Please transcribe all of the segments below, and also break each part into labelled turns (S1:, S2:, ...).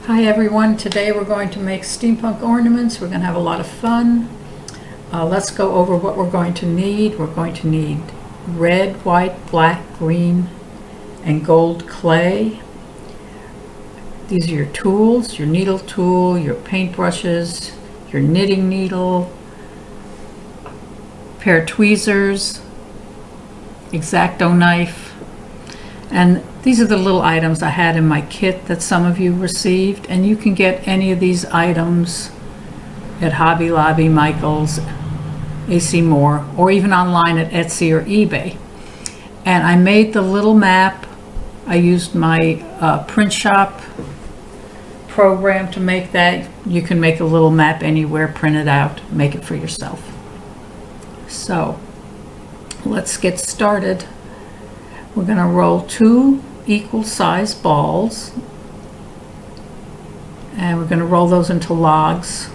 S1: Hi everyone, today we're going to make steampunk ornaments. We're going to have a lot of fun. Let's go over what we're going to need. We're going to need red, white, black, green, and gold clay. These are your tools, your needle tool, your paintbrushes, your knitting needle, pair of tweezers, X-Acto knife, and these are the little items I had in my kit that some of you received, and you can get any of these items at Hobby Lobby, Michael's, AC Moore, or even online at Etsy or eBay. And I made the little map. I used my print shop program to make that. You can make a little map anywhere, print it out, make it for yourself. So let's get started. We're going to roll 2 equal size balls, and we're going to roll those into logs,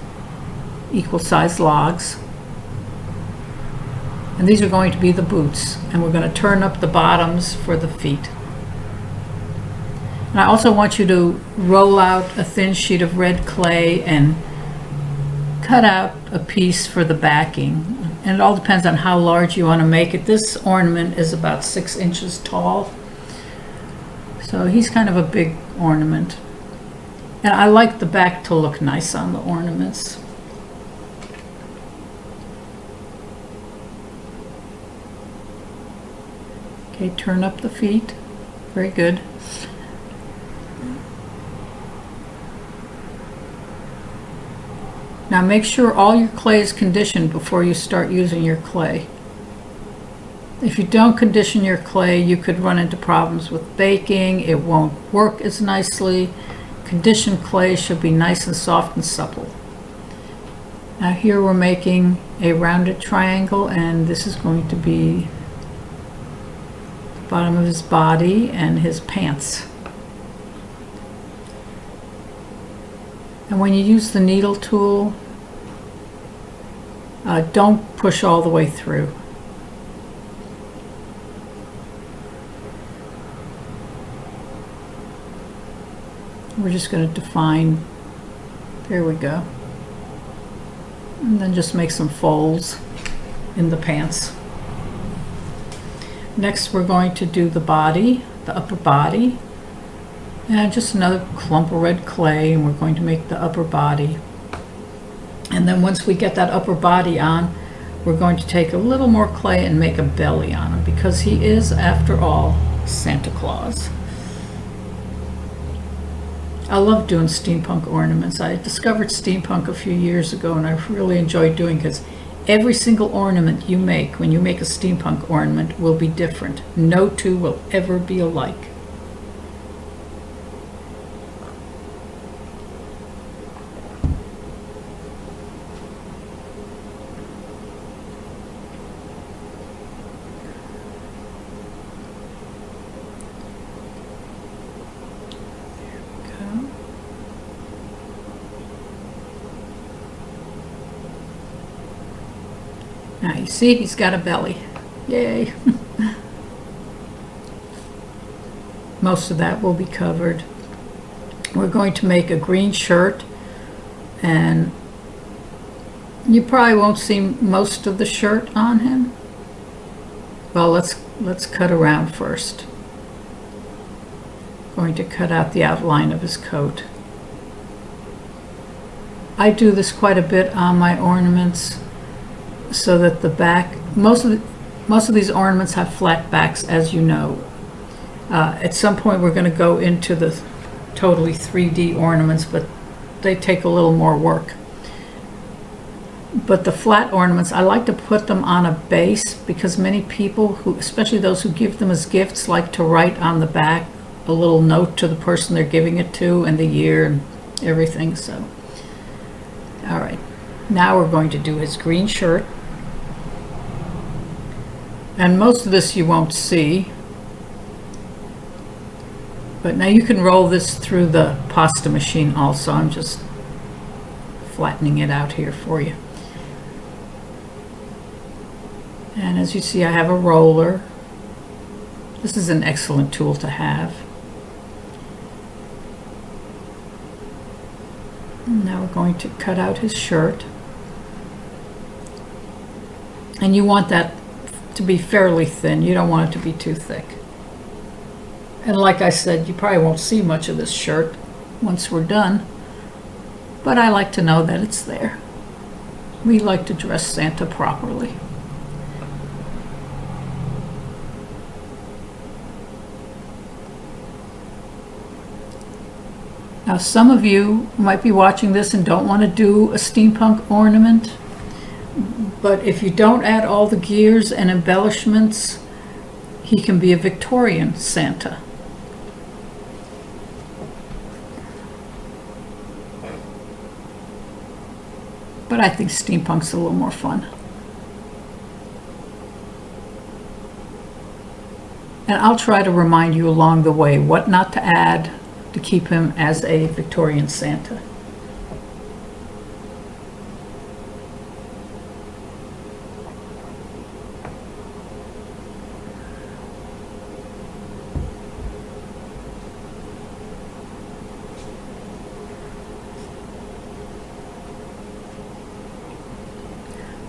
S1: equal size logs, and these are going to be the boots, and we're going to turn up the bottoms for the feet. And I also want you to roll out a thin sheet of red clay and cut out a piece for the backing, and it all depends on how large you want to make it. This ornament is about 6 inches tall, so he's kind of a big ornament, and I like the back to look nice on the ornaments. Okay, turn up the feet. Very good. Now make sure all your clay is conditioned before you start using your clay. If you don't condition your clay, you could run into problems with baking. It won't work as nicely. Conditioned clay should be nice and soft and supple. Now here we're making a rounded triangle, and this is going to be the bottom of his body and his pants. And when you use the needle tool, don't push all the way through. We're just going to define, there we go, and then just make some folds in the pants. Next we're going to do the body, the upper body, and just another clump of red clay, and we're going to make the upper body. And then once we get that upper body on, we're going to take a little more clay and make a belly on him, because he is, after all, Santa Claus. I love doing steampunk ornaments. I discovered steampunk a few years ago, and I really enjoyed doing it because every single ornament you make, when you make a steampunk ornament, will be different. No two will ever be alike. Now you see he's got a belly. Yay! Most of that will be covered. We're going to make a green shirt, and you probably won't see most of the shirt on him. Well, let's cut around first. Going to cut out the outline of his coat. I do this quite a bit on my ornaments, so that the back, most of these ornaments have flat backs, as you know. At some point we're going to go into the totally 3D ornaments, but they take a little more work. But the flat ornaments, I like to put them on a base, because many people, who, especially those who give them as gifts, like to write on the back a little note to the person they're giving it to, and the year and everything. So, all right, now we're going to do his green shirt. And most of this you won't see, but now you can roll this through the pasta machine also. I'm just flattening it out here for you. And as you see, I have a roller. This is an excellent tool to have. Now we're going to cut out his shirt. And you want that to be fairly thin. You don't want it to be too thick. And like I said, you probably won't see much of this shirt once we're done, but I like to know that it's there. We like to dress Santa properly. Now, some of you might be watching this and don't want to do a steampunk ornament, but if you don't add all the gears and embellishments, he can be a Victorian Santa. But I think steampunk's a little more fun. And I'll try to remind you along the way what not to add to keep him as a Victorian Santa.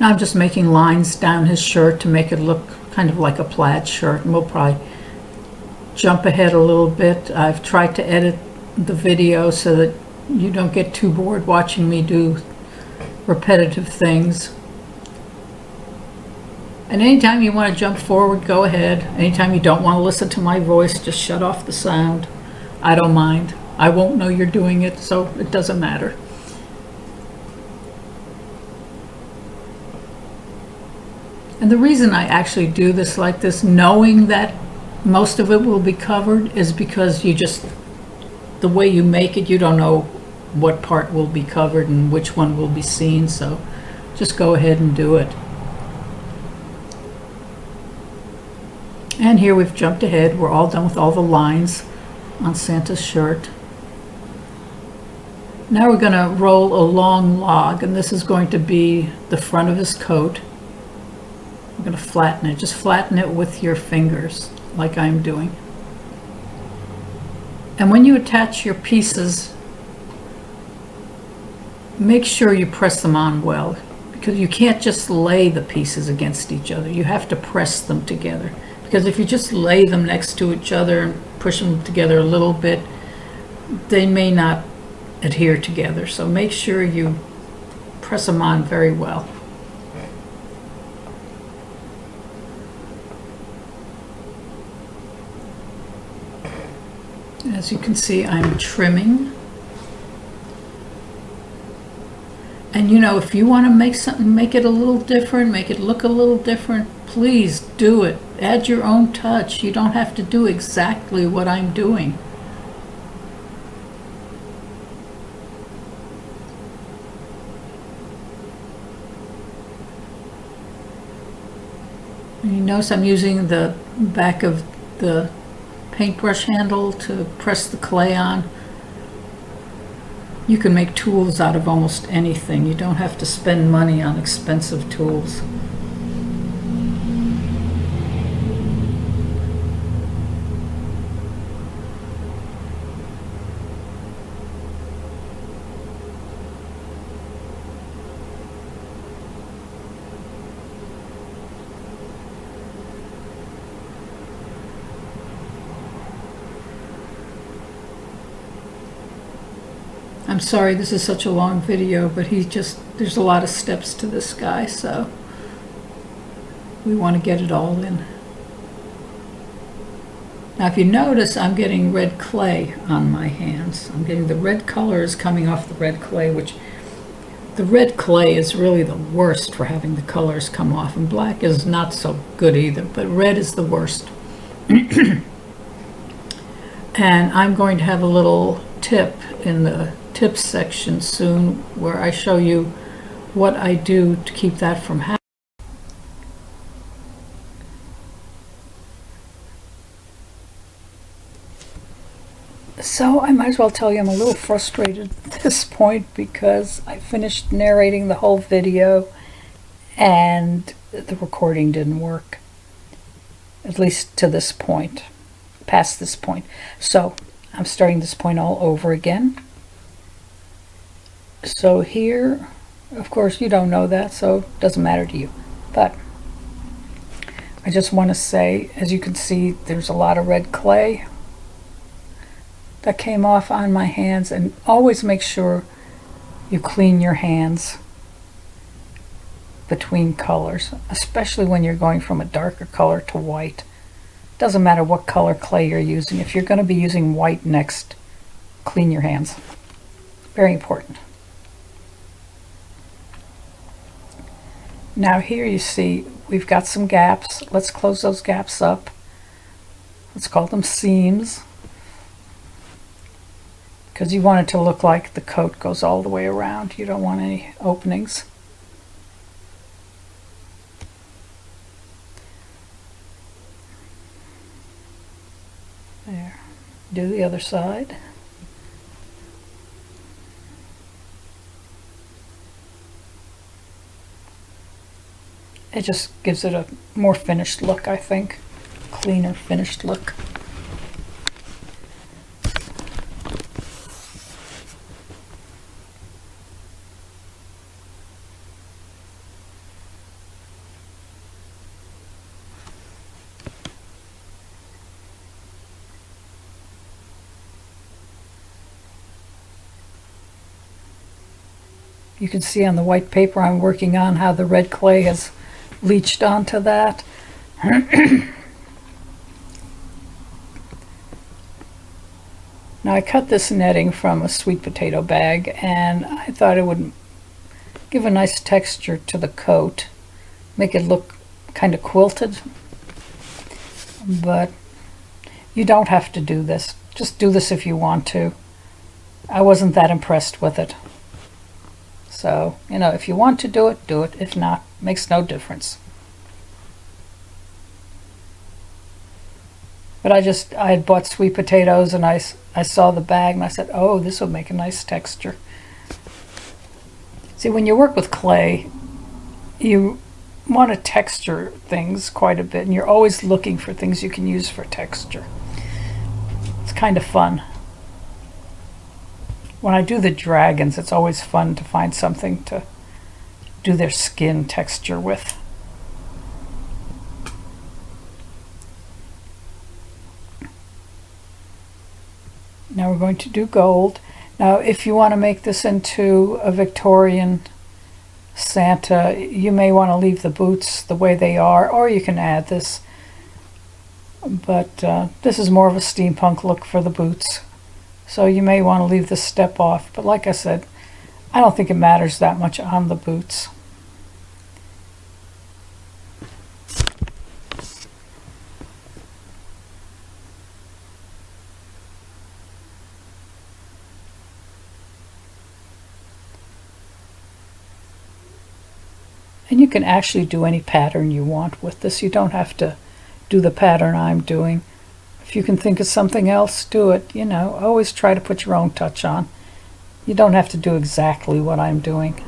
S1: Now I'm just making lines down his shirt to make it look kind of like a plaid shirt, and we'll probably jump ahead a little bit. I've tried to edit the video so that you don't get too bored watching me do repetitive things. And anytime you want to jump forward, go ahead. Anytime you don't want to listen to my voice, just shut off the sound. I don't mind. I won't know you're doing it, so it doesn't matter. And the reason I actually do this like this, knowing that most of it will be covered, is because you just, the way you make it, you don't know what part will be covered and which one will be seen, so just go ahead and do it. And here we've jumped ahead. We're all done with all the lines on Santa's shirt. Now we're going to roll a long log, and this is going to be the front of his coat. I'm going to flatten it. Just flatten it with your fingers, like I'm doing. And when you attach your pieces, make sure you press them on well, because you can't just lay the pieces against each other. You have to press them together, because if you just lay them next to each other and push them together a little bit, they may not adhere together. So make sure you press them on very well. As you can see, I'm trimming. And you know, if you want to make something, make it a little different, make it look a little different, please do it. Add your own touch. You don't have to do exactly what I'm doing. And you notice I'm using the back of the paintbrush handle to press the clay on. You can make tools out of almost anything. You don't have to spend money on expensive tools. I'm sorry this is such a long video, but there's a lot of steps to this guy, so we want to get it all in. Now if you notice, I'm getting red clay on my hands. I'm getting the red colors coming off the red clay, which the red clay is really the worst for having the colors come off, and black is not so good either, but red is the worst. And I'm going to have a little tip in the tips section soon where I show you what I do to keep that from happening. So I might as well tell you I'm a little frustrated at this point because I finished narrating the whole video and the recording didn't work, at least to this point, past this point. So I'm starting this point all over again. So here, of course, you don't know that, so it doesn't matter to you. But I just want to say, as you can see, there's a lot of red clay that came off on my hands, and always make sure you clean your hands between colors, especially when you're going from a darker color to white. Doesn't matter what color clay you're using. If you're going to be using white next, clean your hands. Very important. Now here you see we've got some gaps. Let's close those gaps up. Let's call them seams, because you want it to look like the coat goes all the way around. You don't want any openings. There. Do the other side. It just gives it a more finished look, I think. Cleaner, finished look. You can see on the white paper I'm working on how the red clay has leached onto that. Now I cut this netting from a sweet potato bag, and I thought it would give a nice texture to the coat, make it look kind of quilted. But you don't have to do this. Just do this if you want to. I wasn't that impressed with it. So, you know, if you want to do it, do it. If not, makes no difference. But I had bought sweet potatoes, and I saw the bag and I said, oh, this would make a nice texture. See, when you work with clay, you want to texture things quite a bit, and you're always looking for things you can use for texture. It's kind of fun. When I do the dragons, it's always fun to find something to do their skin texture with. Now we're going to do gold. Now if you want to make this into a Victorian Santa, you may want to leave the boots the way they are, or you can add this. But this is more of a steampunk look for the boots. So you may want to leave this step off, but like I said, I don't think it matters that much on the boots. And you can actually do any pattern you want with this. You don't have to do the pattern I'm doing. If you can think of something else, do it. You know, always try to put your own touch on. You don't have to do exactly what I'm doing.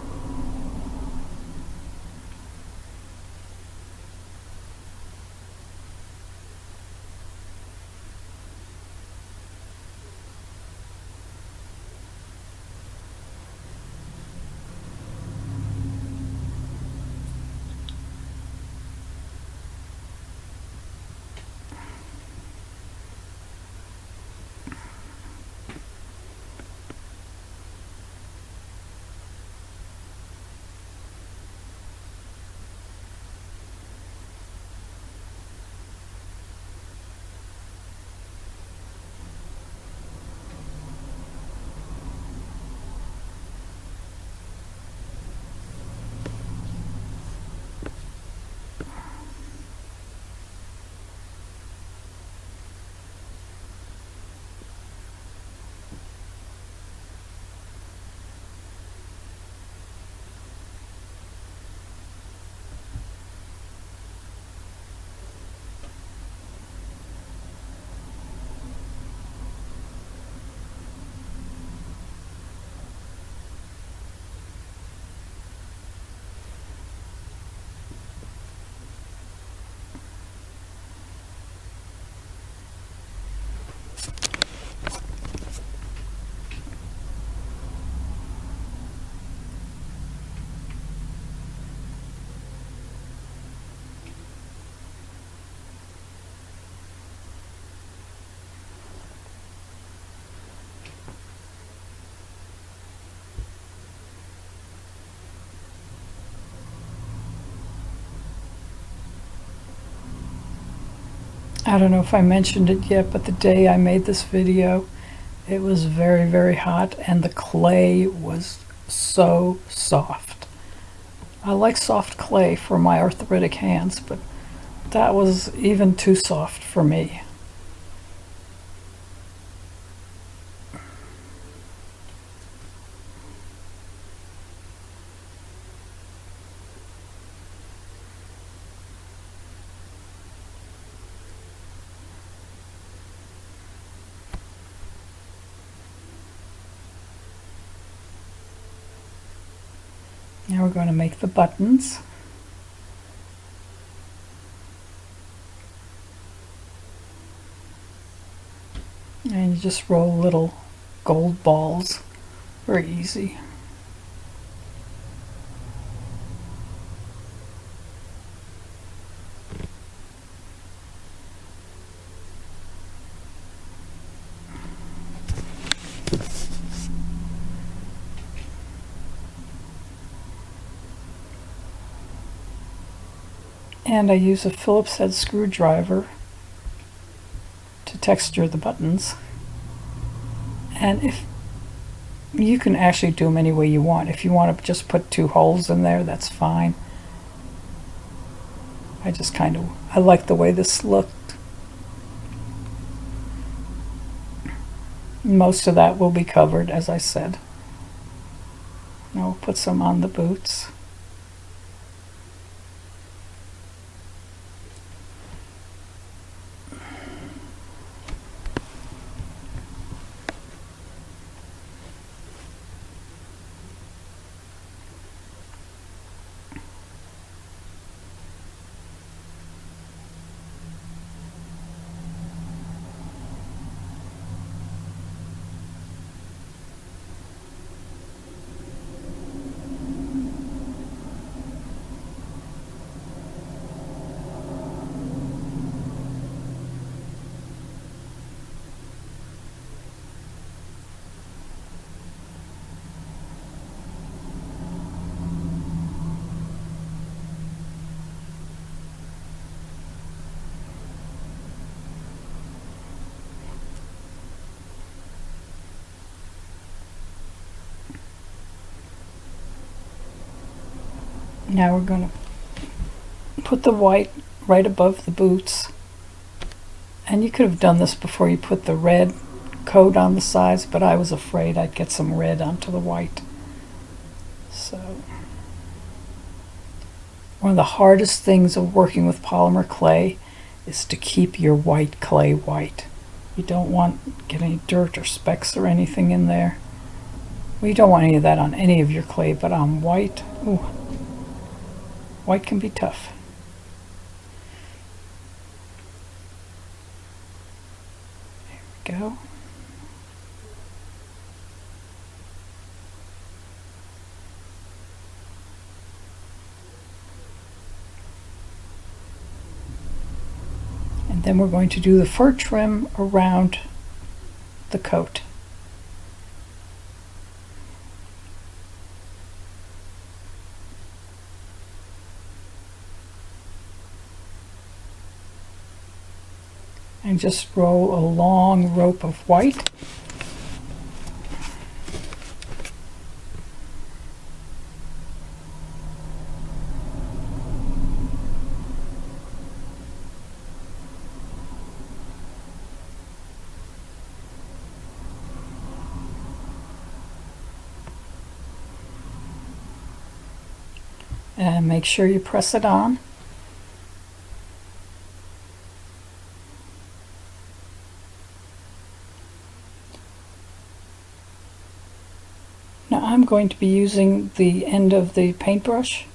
S1: I don't know if I mentioned it yet, but the day I made this video, it was very, very hot and the clay was so soft. I like soft clay for my arthritic hands, but that was even too soft for me. Now we're going to make the buttons. And you just roll little gold balls. Very easy. And I use a Phillips head screwdriver to texture the buttons. And if you can actually do them any way you want. If you want to just put 2 holes in there, that's fine. I like the way this looked. Most of that will be covered, as I said. Now we'll put some on the boots. Now we're going to put the white right above the boots. And you could have done this before you put the red coat on the sides, but I was afraid I'd get some red onto the white. So, one of the hardest things of working with polymer clay is to keep your white clay white. You don't want to get any dirt or specks or anything in there. Well, you don't want any of that on any of your clay, but on white, ooh. White can be tough. There we go. And then we're going to do the fur trim around the coat. And just roll a long rope of white. And make sure you press it on. Now I'm going to be using the end of the paintbrush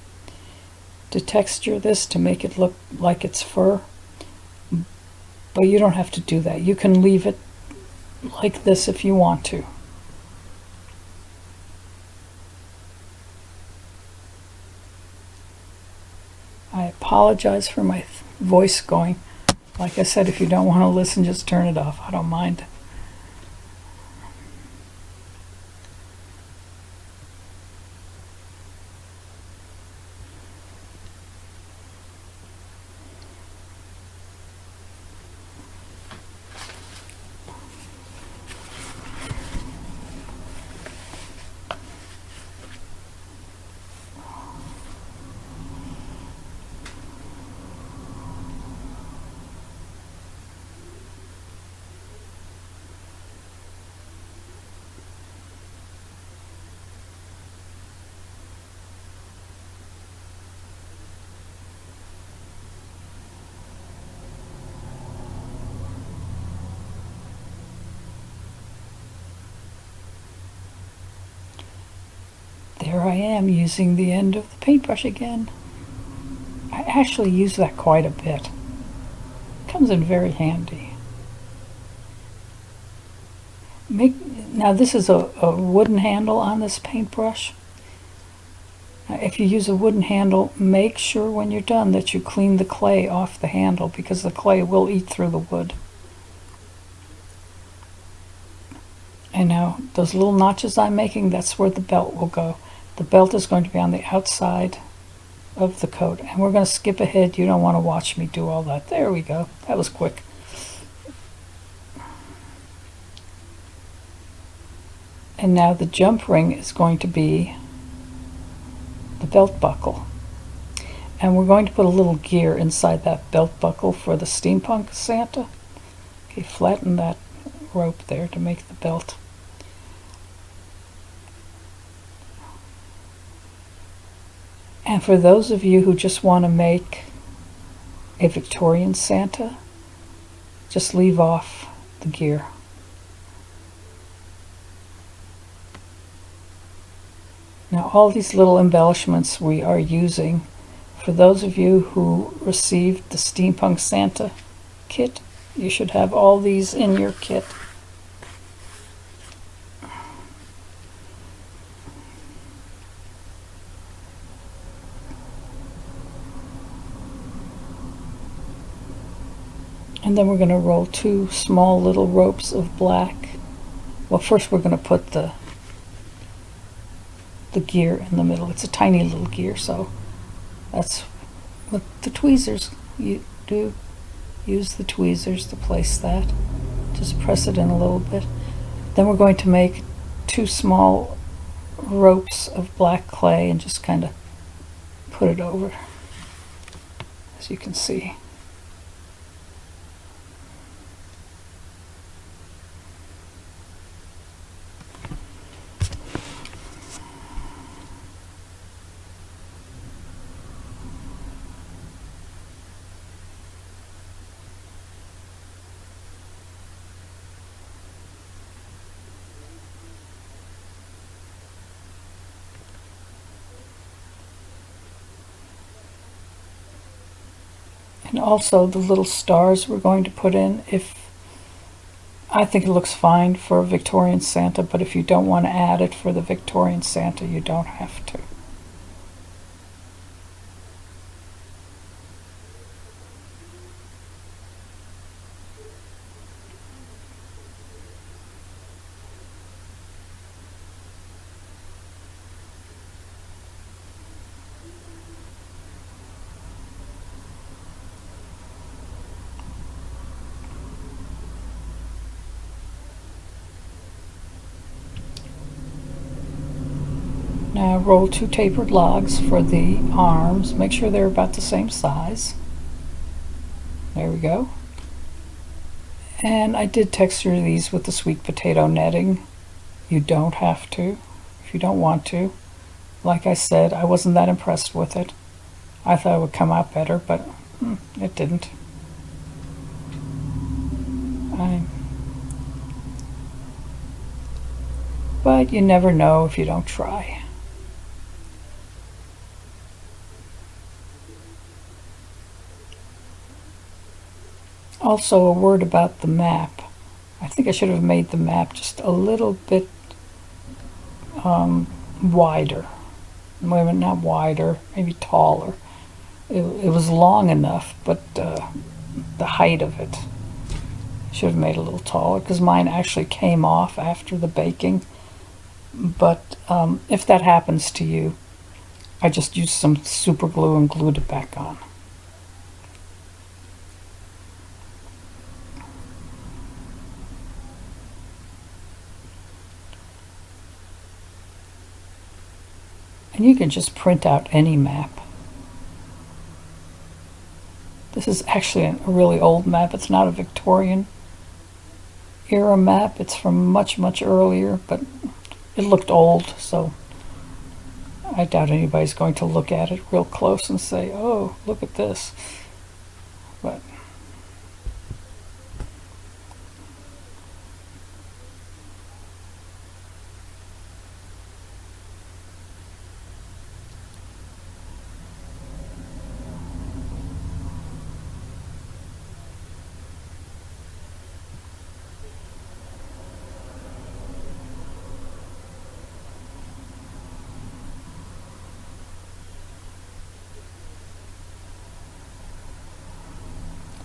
S1: to texture this to make it look like it's fur. But you don't have to do that. You can leave it like this if you want to. I apologize for my voice going. Like I said, if you don't want to listen, just turn it off. I don't mind. there I am using the end of the paintbrush again. I actually use that quite a bit. It comes in very handy. Now this is a wooden handle on this paintbrush. If you use a wooden handle, make sure when you're done that you clean the clay off the handle, because the clay will eat through the wood. And now those little notches I'm making, that's where the belt will go. The belt is going to be on the outside of the coat. And we're going to skip ahead. You don't want to watch me do all that. There we go. That was quick. And now the jump ring is going to be the belt buckle. And we're going to put a little gear inside that belt buckle for the Steampunk Santa. Okay, flatten that rope there to make the belt. And for those of you who just want to make a Victorian Santa, just leave off the gear. Now all these little embellishments we are using, for those of you who received the Steampunk Santa kit, you should have all these in your kit. And then we're going to roll 2 small little ropes of black. Well, first we're going to put the gear in the middle. It's a tiny little gear, so that's what the tweezers you do. Use the tweezers to place that. Just press it in a little bit. Then we're going to make 2 small ropes of black clay and just kind of put it over, as you can see. And also the little stars we're going to put in. I think it looks fine for a Victorian Santa, but if you don't want to add it for the Victorian Santa, you don't have to. Now roll 2 tapered logs for the arms. Make sure they're about the same size. There we go. And I did texture these with the sweet potato netting. You don't have to if you don't want to. Like I said, I wasn't that impressed with it. I thought it would come out better, but it didn't. But you never know if you don't try. Also, a word about the map. I think I should have made the map just a little bit wider. Maybe not wider, maybe taller. It was long enough, but the height of it should have made a little taller, because mine actually came off after the baking. But if that happens to you, I just used some super glue and glued it back on. And you can just print out any map. This is actually a really old map. It's not a Victorian era map. It's from much, much earlier, but it looked old, so I doubt anybody's going to look at it real close and say, oh, look at this. But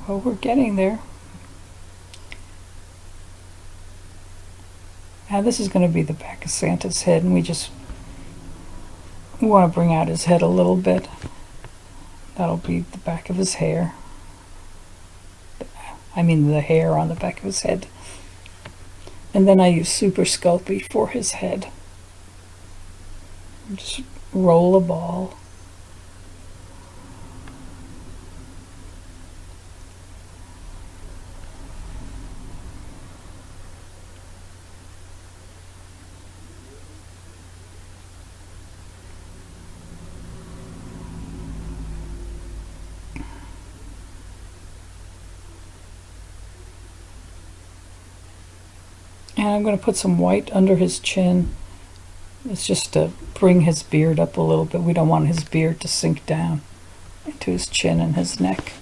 S1: Well, we're getting there. Now this is going to be the back of Santa's head, and we want to bring out his head a little bit. That'll be the back of his hair. I mean the hair on the back of his head. And then I use Super Sculpey for his head. Just roll a ball. And I'm going to put some white under his chin. It's just to bring his beard up a little bit. We don't want his beard to sink down into his chin and his neck.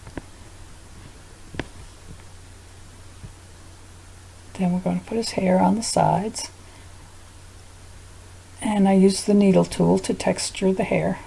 S1: Then we're going to put his hair on the sides. And I use the needle tool to texture the hair.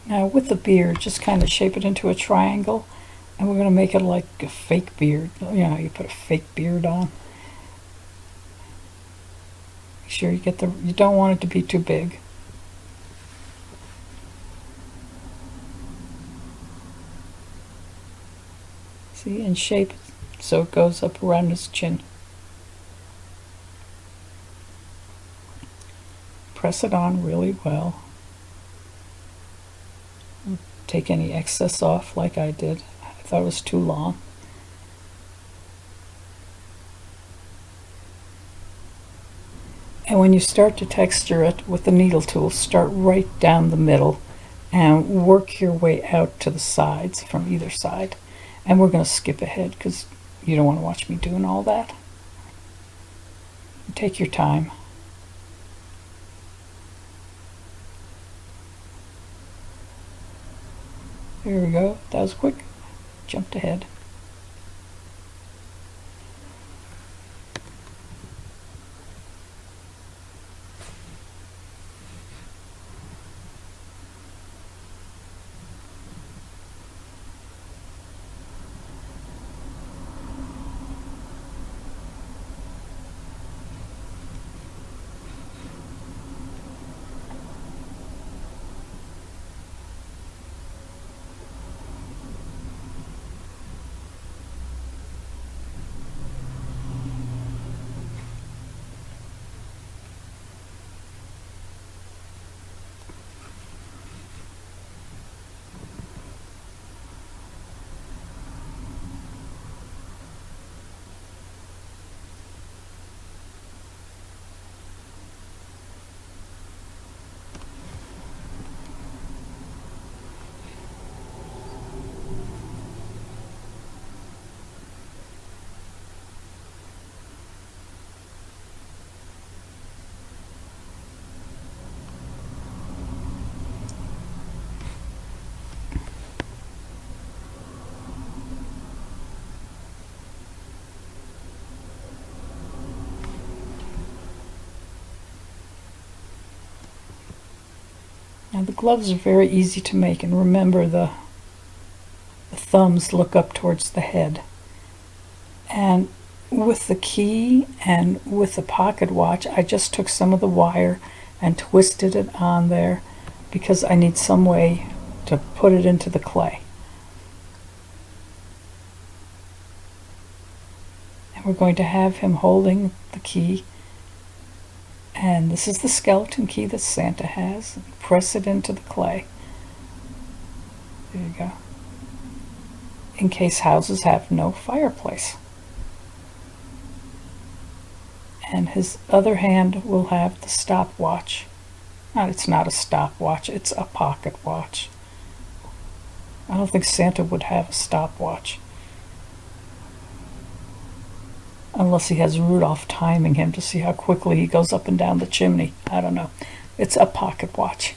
S1: Now with the beard, just kind of shape it into a triangle, and we're going to make it like a fake beard. You know how you put a fake beard on? Make sure you get you don't want it to be too big. See, and shape it so it goes up around his chin. Press it on really well. Take any excess off like I did. I thought it was too long. And when you start to texture it with the needle tool, start right down the middle and work your way out to the sides from either side. And we're going to skip ahead because you don't want to watch me doing all that. Take your time. Here we go. That was quick. Jumped ahead. Now the gloves are very easy to make, and remember the thumbs look up towards the head. And with the key and with the pocket watch, I just took some of the wire and twisted it on there because I need some way to put it into the clay. And we're going to have him holding the key, and this is the skeleton key that Santa has. Press it into the clay. There you go. In case houses have no fireplace. And his other hand will have the stopwatch. It's not a stopwatch, it's a pocket watch. I don't think Santa would have a stopwatch. Unless he has Rudolph timing him to see how quickly he goes up and down the chimney. I don't know. It's a pocket watch.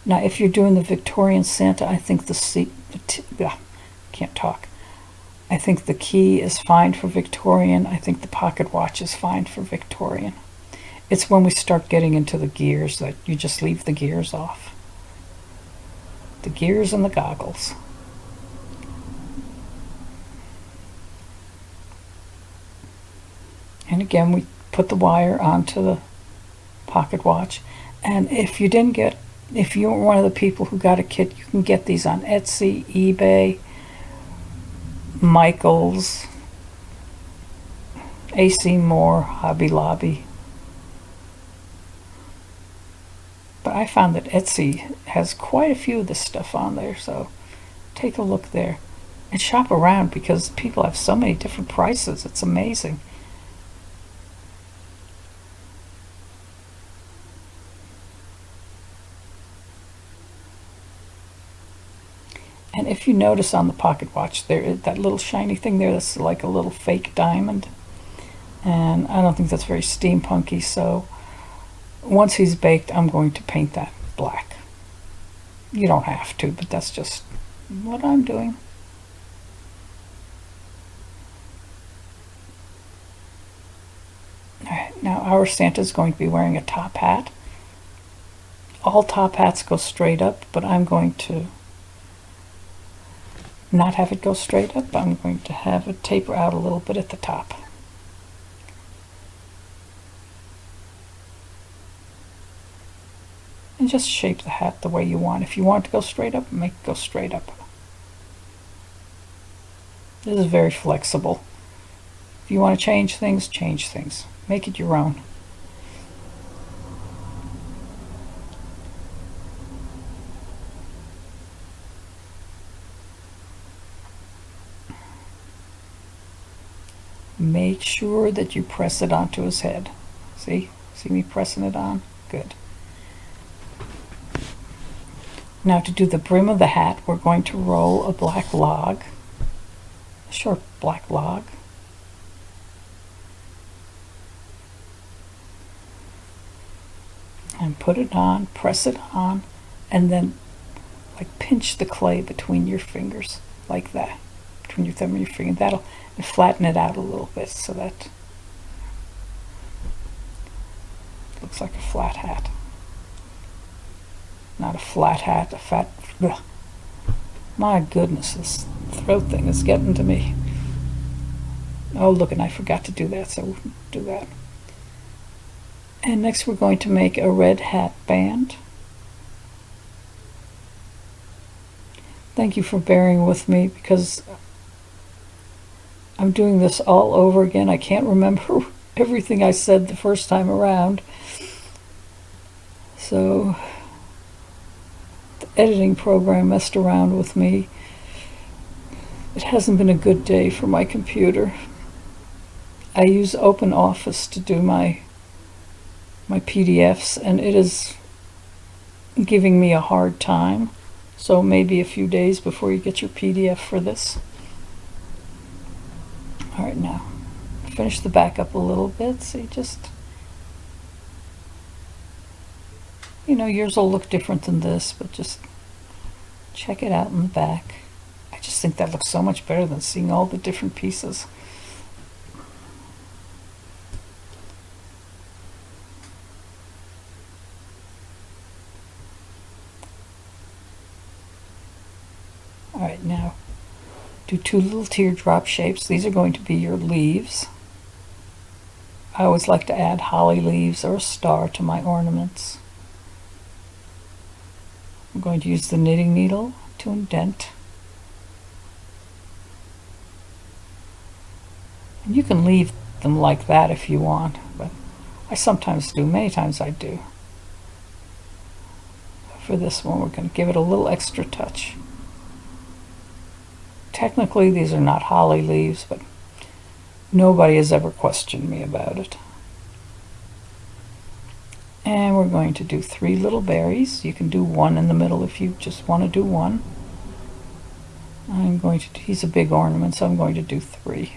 S1: Now, if you're doing the Victorian Santa, I think can't talk. I think the key is fine for Victorian. I think the pocket watch is fine for Victorian. It's when we start getting into the gears that you just leave the gears off. The gears and the goggles. And again, we put the wire onto the pocket watch. And if you were one of the people who got a kit, you can get these on Etsy, eBay, Michaels, AC Moore, Hobby Lobby. But I found that Etsy has quite a few of this stuff on there, so take a look there and shop around because people have so many different prices. It's amazing. And if you notice on the pocket watch, there is that little shiny thing there that's like a little fake diamond. And I don't think that's very steampunky, so once he's baked, I'm going to paint that black. You don't have to, but that's just what I'm doing. All right, now our Santa's going to be wearing a top hat. All top hats go straight up, but I'm going to not have it go straight up. I'm going to have it taper out a little bit at the top. And just shape the hat the way you want. If you want it to go straight up, make it go straight up. This is very flexible. If you want to change things, change things. Make it your own. Make sure that you press it onto his head. See me pressing it on? Good. Now to do the brim of the hat, we're going to roll a black log, a short black log. And put it on, press it on, and then like pinch the clay between your fingers, like that. Between your thumb and your finger. That'll flatten it out a little bit so that it looks like a flat hat. Not a flat hat, a fat. Ugh. My goodness, this throat thing is getting to me. Oh, look, and I forgot to do that, so we'll do that. And next we're going to make a red hat band. Thank you for bearing with me because I'm doing this all over again. I can't remember everything I said the first time around. So the editing program messed around with me. It hasn't been a good day for my computer. I use OpenOffice to do my PDFs, and it is giving me a hard time. So maybe a few days before you get your PDF for this. All right, now finish the back up a little bit. See, just, yours will look different than this, but just check it out in the back. I just think that looks so much better than seeing all the different pieces. Do 2 little teardrop shapes. These are going to be your leaves. I always like to add holly leaves or a star to my ornaments. I'm going to use the knitting needle to indent. And you can leave them like that if you want, but I sometimes do. Many times I do. For this one, we're going to give it a little extra touch. Technically, these are not holly leaves, but nobody has ever questioned me about it. And we're going to do 3 little berries. You can do 1 in the middle if you just want to do 1. He's a big ornament, so I'm going to do 3.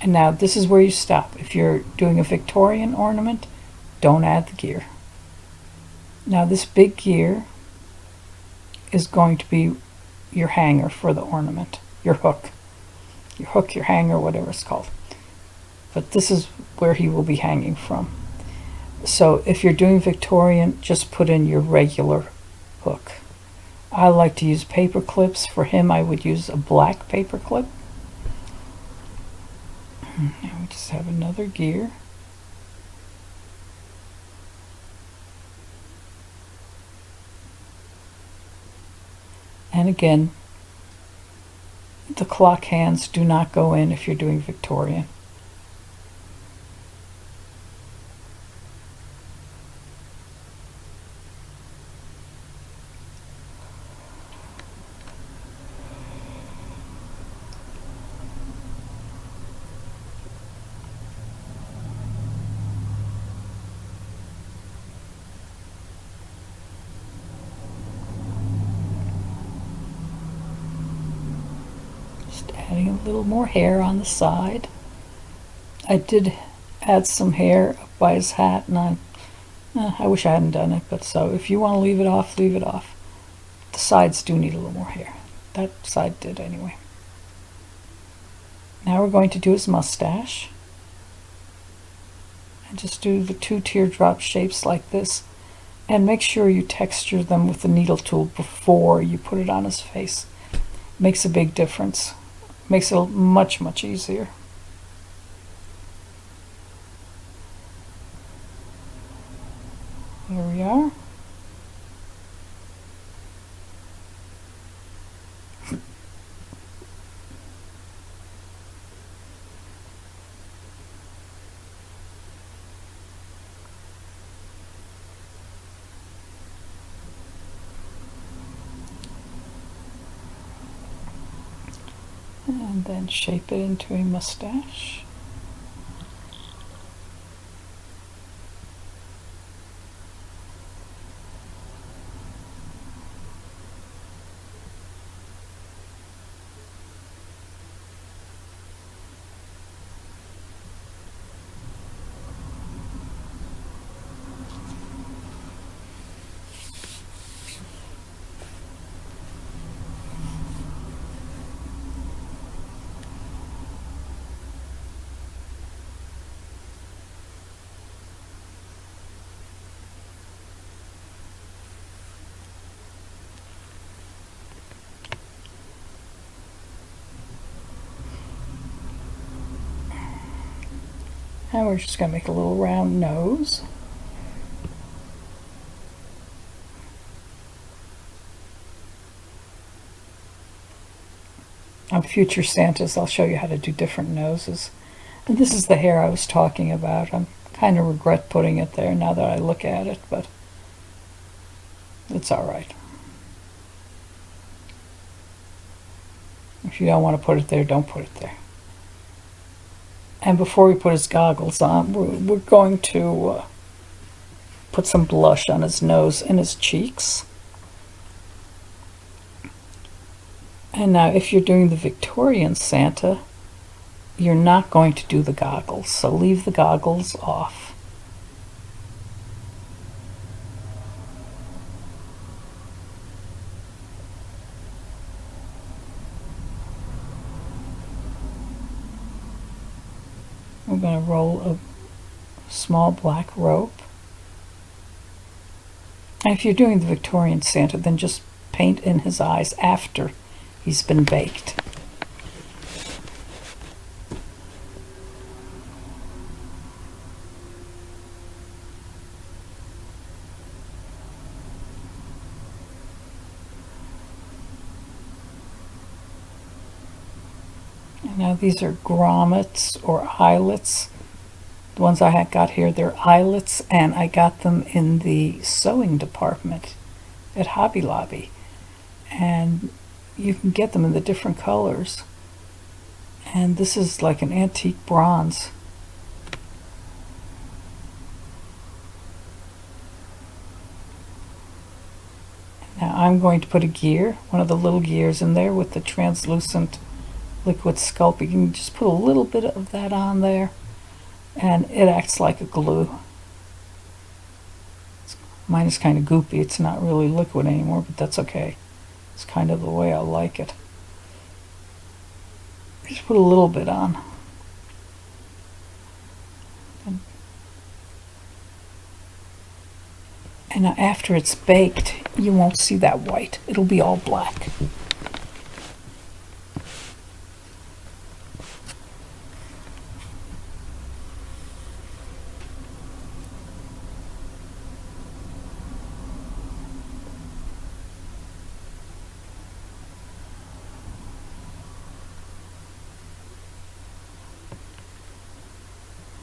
S1: And now this is where you stop. If you're doing a Victorian ornament, don't add the gear. Now this big gear is going to be your hanger for the ornament, your hook, your hanger, whatever it's called. But this is where he will be hanging from. So if you're doing Victorian, just put in your regular hook. I like to use paper clips. For him, I would use a black paper clip. And we just have another gear. And again, the clock hands do not go in if you're doing Victorian. Adding a little more hair on the side. I did add some hair up by his hat, and I wish I hadn't done it, but so if you want to leave it off, leave it off. The sides do need a little more hair. That side did anyway. Now we're going to do his mustache. And just do the 2 teardrop shapes like this, and make sure you texture them with the needle tool before you put it on his face. Makes a big difference. Makes it much, much easier. Here we are. And then shape it into a mustache. And we're just going to make a little round nose. On future Santas, I'll show you how to do different noses. And this is the hair I was talking about. I kind of regret putting it there now that I look at it, but it's all right. If you don't want to put it there, don't put it there. And before we put his goggles on, we're going to put some blush on his nose and his cheeks. And now if you're doing the Victorian Santa, you're not going to do the goggles, so leave the goggles off. We're going to roll a small black rope. And if you're doing the Victorian Santa, then just paint in his eyes after he's been baked. And now these are grommets or eyelets. The ones I got here, they're eyelets, and I got them in the sewing department at Hobby Lobby. And you can get them in the different colors. And this is like an antique bronze. Now I'm going to put a gear, one of the little gears in there with the translucent liquid sculpt. You can just put a little bit of that on there and it acts like a glue. Mine is kind of goopy. It's not really liquid anymore, but that's okay. It's kind of the way I like it. Just put a little bit on. And now after it's baked, you won't see that white. It'll be all black.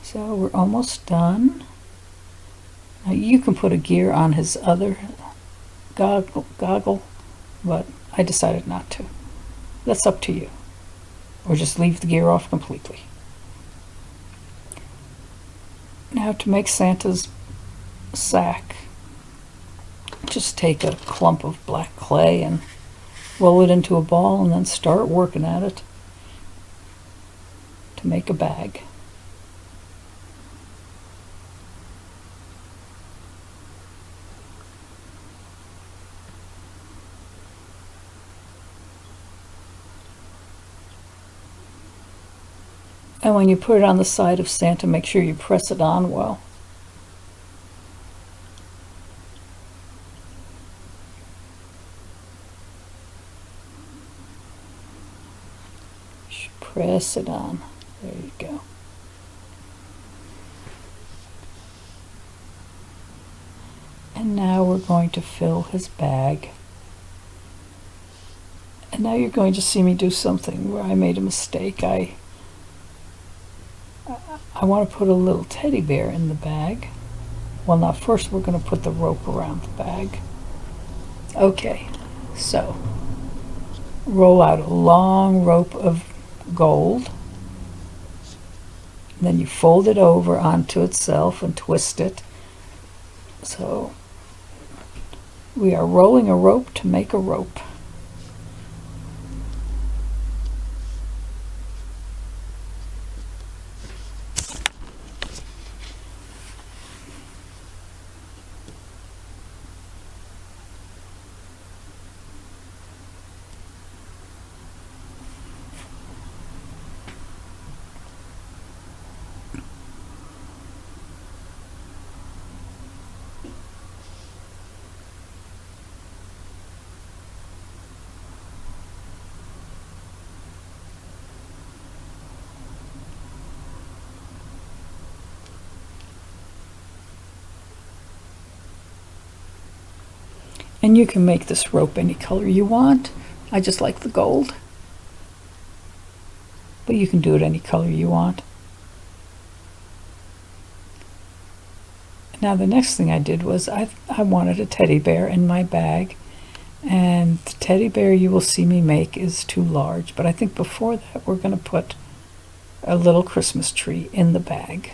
S1: So we're almost done. Now you can put a gear on his other goggle, but I decided not to. That's up to you. Or just leave the gear off completely. Now to make Santa's sack, just take a clump of black clay and roll it into a ball and then start working at it to make a bag. And when you put it on the side of Santa, make sure you press it on well. Just press it on. There you go. And now we're going to fill his bag. And now you're going to see me do something where I made a mistake. I want to put a little teddy bear in the bag. Well, now first we're going to put the rope around the bag. Okay, so roll out a long rope of gold. Then you fold it over onto itself and twist it. So we are rolling a rope to make a rope. And you can make this rope any color you want. I just like the gold. But you can do it any color you want. Now the next thing I did was I wanted a teddy bear in my bag. And the teddy bear you will see me make is too large. But I think before that we're going to put a little Christmas tree in the bag.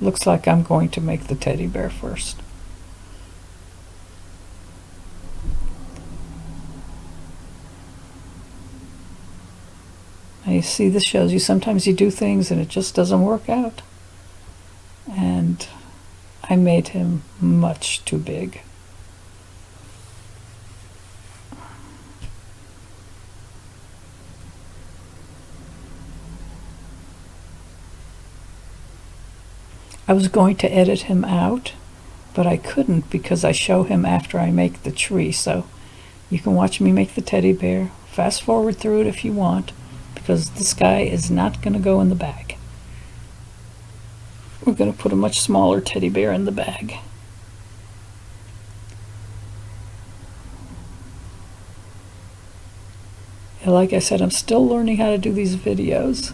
S1: Looks like I'm going to make the teddy bear first. Now you see, this shows you sometimes you do things and it just doesn't work out. And I made him much too big. I was going to edit him out, but I couldn't because I show him after I make the tree. So you can watch me make the teddy bear. Fast forward through it if you want, because this guy is not going to go in the bag. We're going to put a much smaller teddy bear in the bag. And like I said, I'm still learning how to do these videos.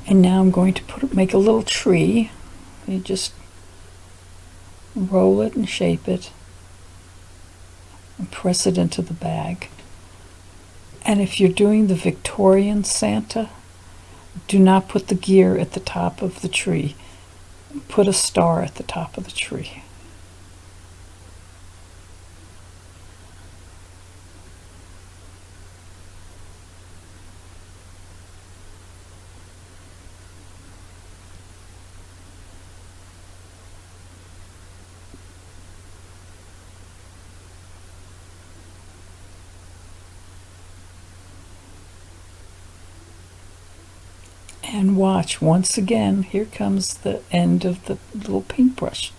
S1: And now I'm going to make a little tree. You just roll it and shape it and press it into the bag. And if you're doing the Victorian Santa, do not put the gear at the top of the tree. Put a star at the top of the tree. And watch, once again, here comes the end of the little paintbrush.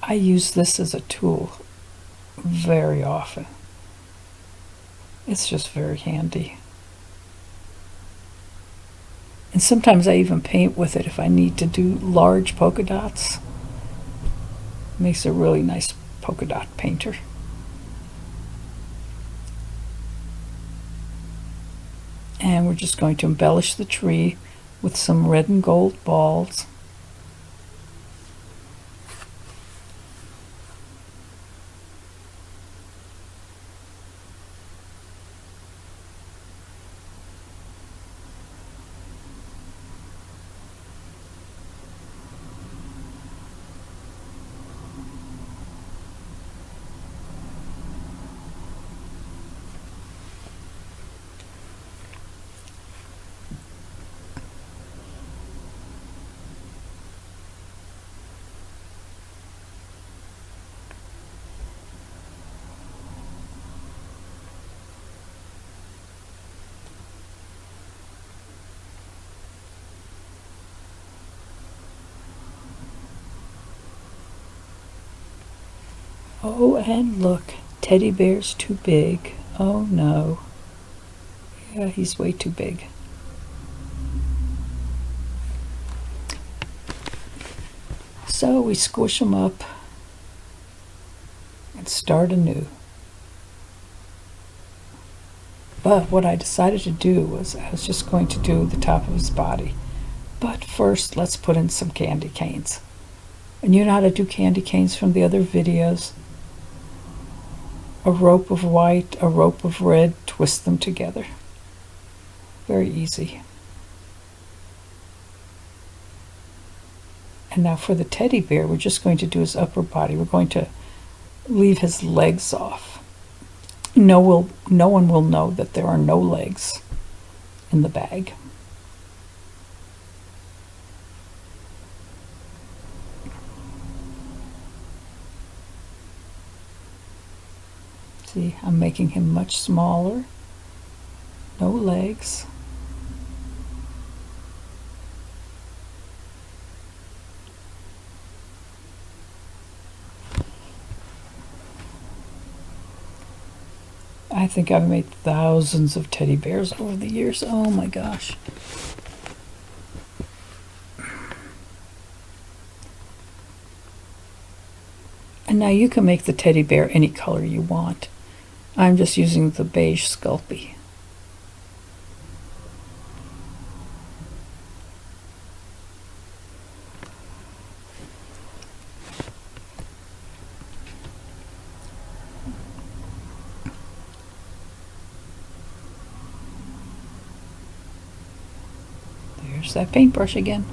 S1: I use this as a tool very often. It's just very handy. And sometimes I even paint with it if I need to do large polka dots. Makes a really nice polka dot painter. And we're just going to embellish the tree with some red and gold balls. Oh, and look, teddy bear's too big. Oh no. Yeah, he's way too big. So we squish them up and start anew. But what I decided to do was I was just going to do the top of his body. But first, let's put in some candy canes. And you know how to do candy canes from the other videos. A rope of white, a rope of red, twist them together. Very easy. And now for the teddy bear, we're just going to do his upper body. We're going to leave his legs off. No one will know that there are no legs in the bag. See, I'm making him much smaller. No legs. I think I've made thousands of teddy bears over the years. Oh my gosh. And now you can make the teddy bear any color you want. I'm just using the beige Sculpey. There's that paintbrush again.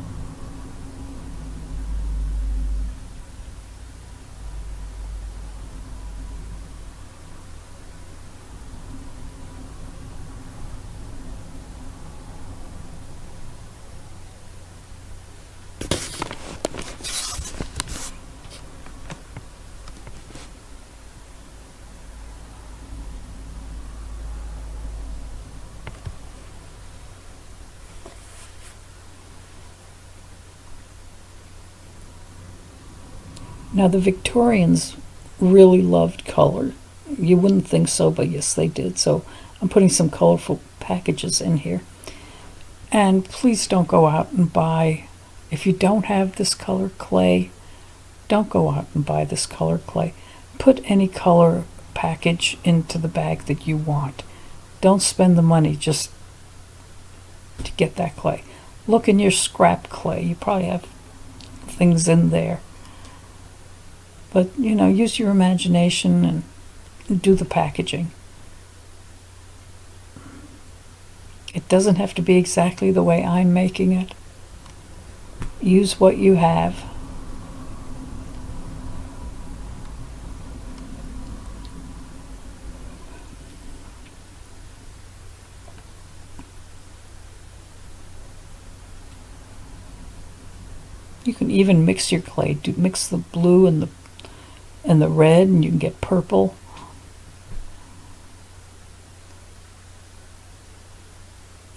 S1: Now the Victorians really loved color. You wouldn't think so, but yes they did. So I'm putting some colorful packages in here. And please don't go out and buy, if you don't have this color clay, don't go out and buy this color clay. Put any color package into the bag that you want. Don't spend the money just to get that clay. Look in your scrap clay. You probably have things in there. But, you know, use your imagination and do the packaging. It doesn't have to be exactly the way I'm making it. Use what you have. You can even mix your clay. Mix the blue and the red, and you can get purple.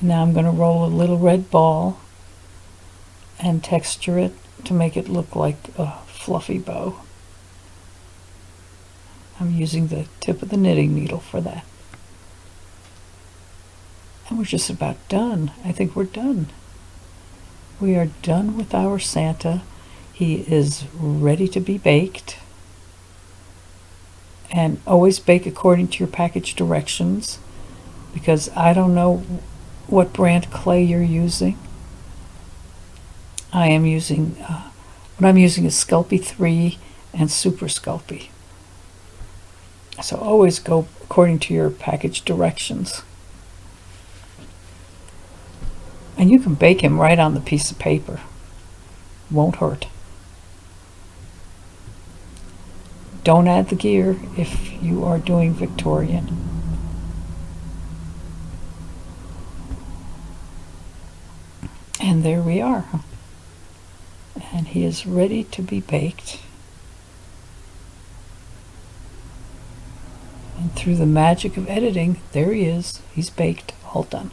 S1: Now I'm going to roll a little red ball and texture it to make it look like a fluffy bow. I'm using the tip of the knitting needle for that. And we're just about done. I think we're done. We are done with our Santa. He is ready to be baked. And always bake according to your package directions, because I don't know what brand clay you're using. I am using, what I'm using is Sculpey 3 and Super Sculpey. So always go according to your package directions. And you can bake him right on the piece of paper. Won't hurt. Don't add the gear if you are doing Victorian. And there we are. And he is ready to be baked. And through the magic of editing, there he is. He's baked, all done.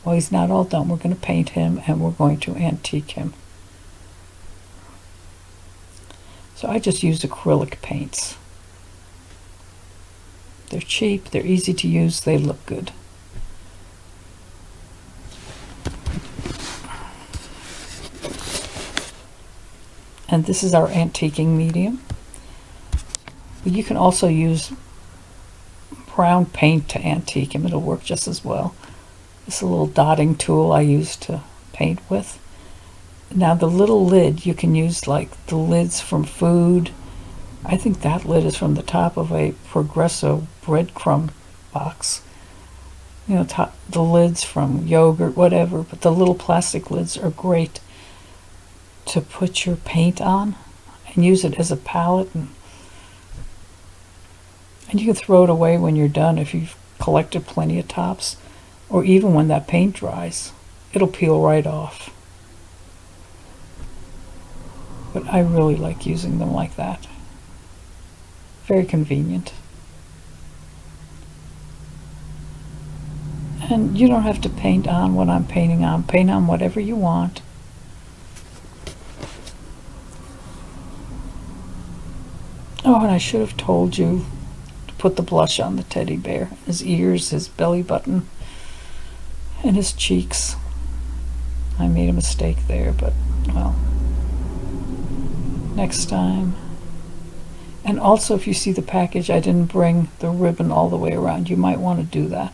S1: Well, he's not all done. We're going to paint him and we're going to antique him. So I just use acrylic paints. They're cheap, they're easy to use, they look good. And this is our antiquing medium. But you can also use brown paint to antique him. It'll work just as well. This is a little dotting tool I use to paint with. Now the little lid, you can use like the lids from food. I think that lid is from the top of a Progresso breadcrumb box. You know, the lids from yogurt, whatever, but the little plastic lids are great to put your paint on and use it as a palette. And you can throw it away when you're done if you've collected plenty of tops, or even when that paint dries. It'll peel right off. But I really like using them like that. Very convenient. And you don't have to paint on what I'm painting on. Paint on whatever you want. Oh, and I should have told you to put the blush on the teddy bear. His ears, his belly button, and his cheeks. I made a mistake there, but, well, next time. And also, if you see the package, I didn't bring the ribbon all the way around. You might want to do that.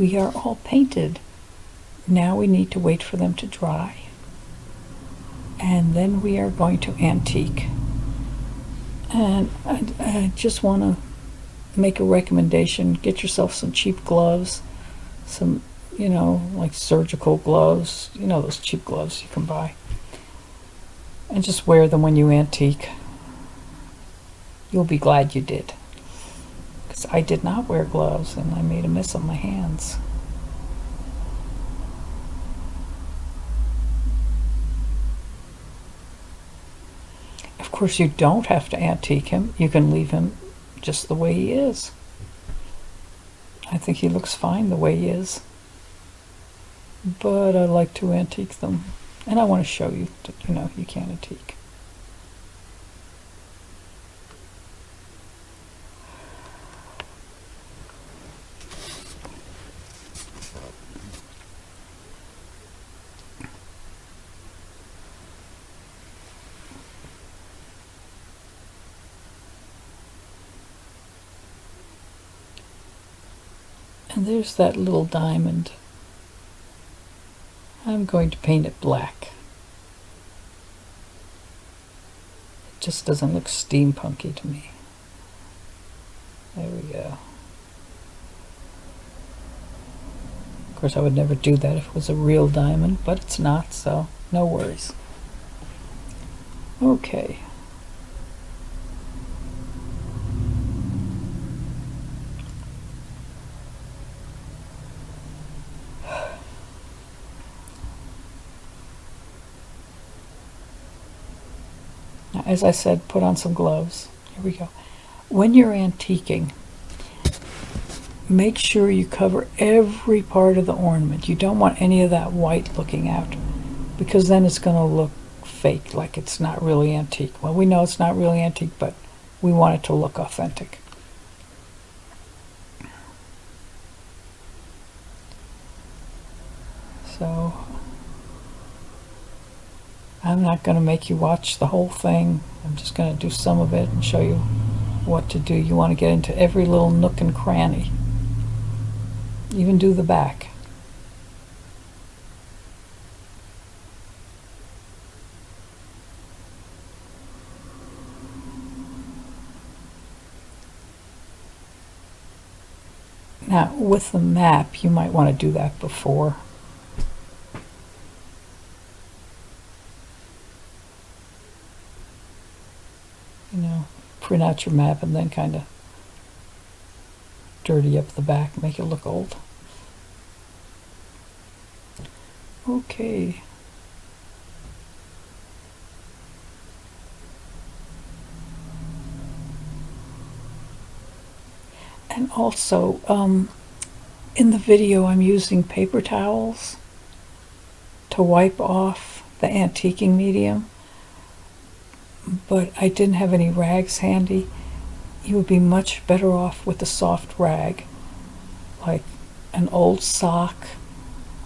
S1: we are all painted. Now we need to wait for them to dry. And then we are going to antique. And I just want to make a recommendation. Get yourself some cheap gloves, some, you know, like surgical gloves, you know, those cheap gloves you can buy. And just wear them when you antique. You'll be glad you did. Because I did not wear gloves and I made a mess of my hands. Of course, you don't have to antique him. You can leave him just the way he is. I think he looks fine the way he is. But I like to antique them. And I want to show you that, you know, you can antique. And there's that little diamond. I'm going to paint it black. It just doesn't look steampunky to me. There we go. Of course, I would never do that if it was a real diamond, but it's not, so no worries. Okay. As I said, put on some gloves. Here we go. When you're antiquing, make sure you cover every part of the ornament. You don't want any of that white looking out, because then it's going to look fake, like it's not really antique. Well, we know it's not really antique, but we want it to look authentic. So I'm not going to make you watch the whole thing. I'm just going to do some of it and show you what to do. You want to get into every little nook and cranny. Even do the back. Now, with the map, you might want to do that before. You know, print out your map and then kind of dirty up the back, make it look old. Okay. And also, in the video I'm using paper towels to wipe off the antiquing medium, but I didn't have any rags handy. You would be much better off with a soft rag, like an old sock,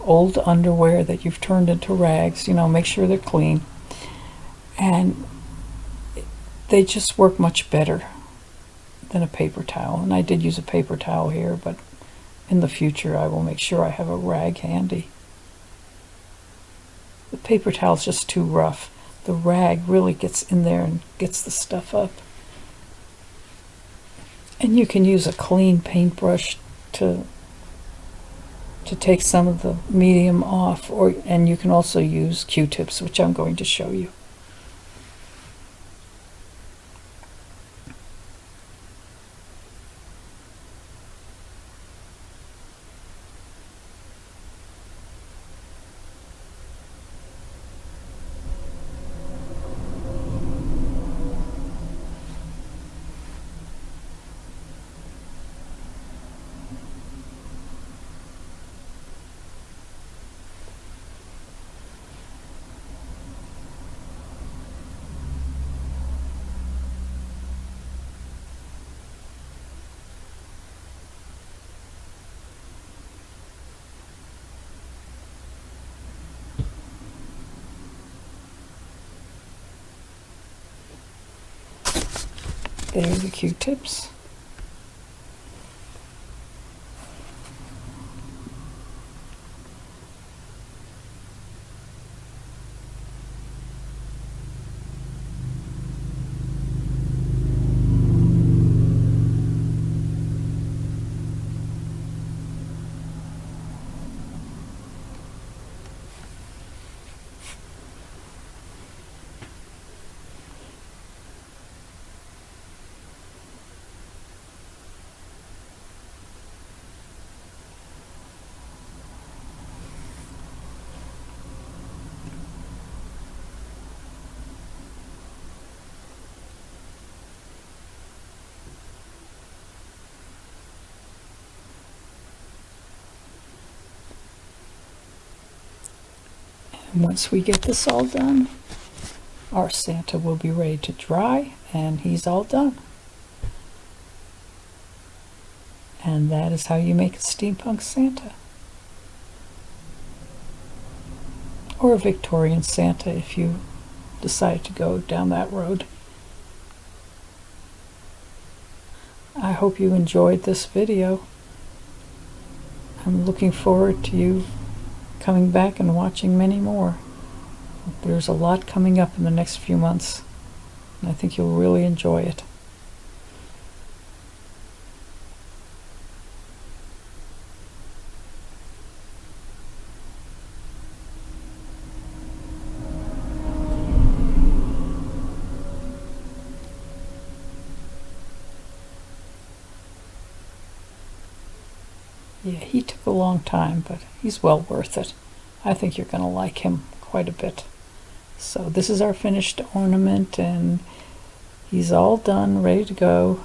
S1: old underwear that you've turned into rags. You know, make sure they're clean. And they just work much better than a paper towel. And I did use a paper towel here, but in the future I will make sure I have a rag handy. The paper towel is just too rough. The rag really gets in there and gets the stuff up. And you can use a clean paintbrush to take some of the medium off, and you can also use Q-tips, which I'm going to show you. There are the Q-tips. And once we get this all done, our Santa will be ready to dry, and he's all done. And that is how you make a steampunk Santa. Or a Victorian Santa if you decide to go down that road. I hope you enjoyed this video. I'm looking forward to you coming back and watching many more. There's a lot coming up in the next few months, and I think you'll really enjoy it. Yeah, he took a long time, but he's well worth it. I think you're going to like him quite a bit. So this is our finished ornament, and he's all done, ready to go.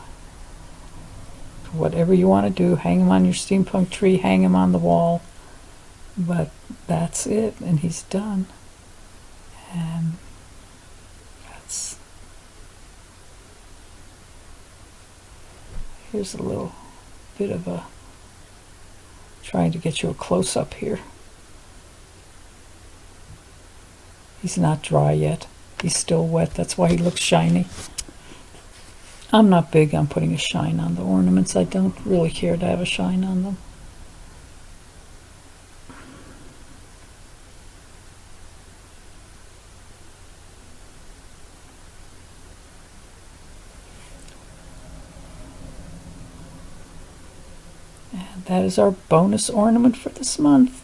S1: Whatever you want to do, hang him on your steampunk tree, hang him on the wall. But that's it, and he's done. And that's... Here's a little bit of a... Trying to get you a close-up here. He's not dry yet. He's still wet. That's why he looks shiny. I'm not big on putting a shine on the ornaments. I don't really care to have a shine on them. And that is our bonus ornament for this month.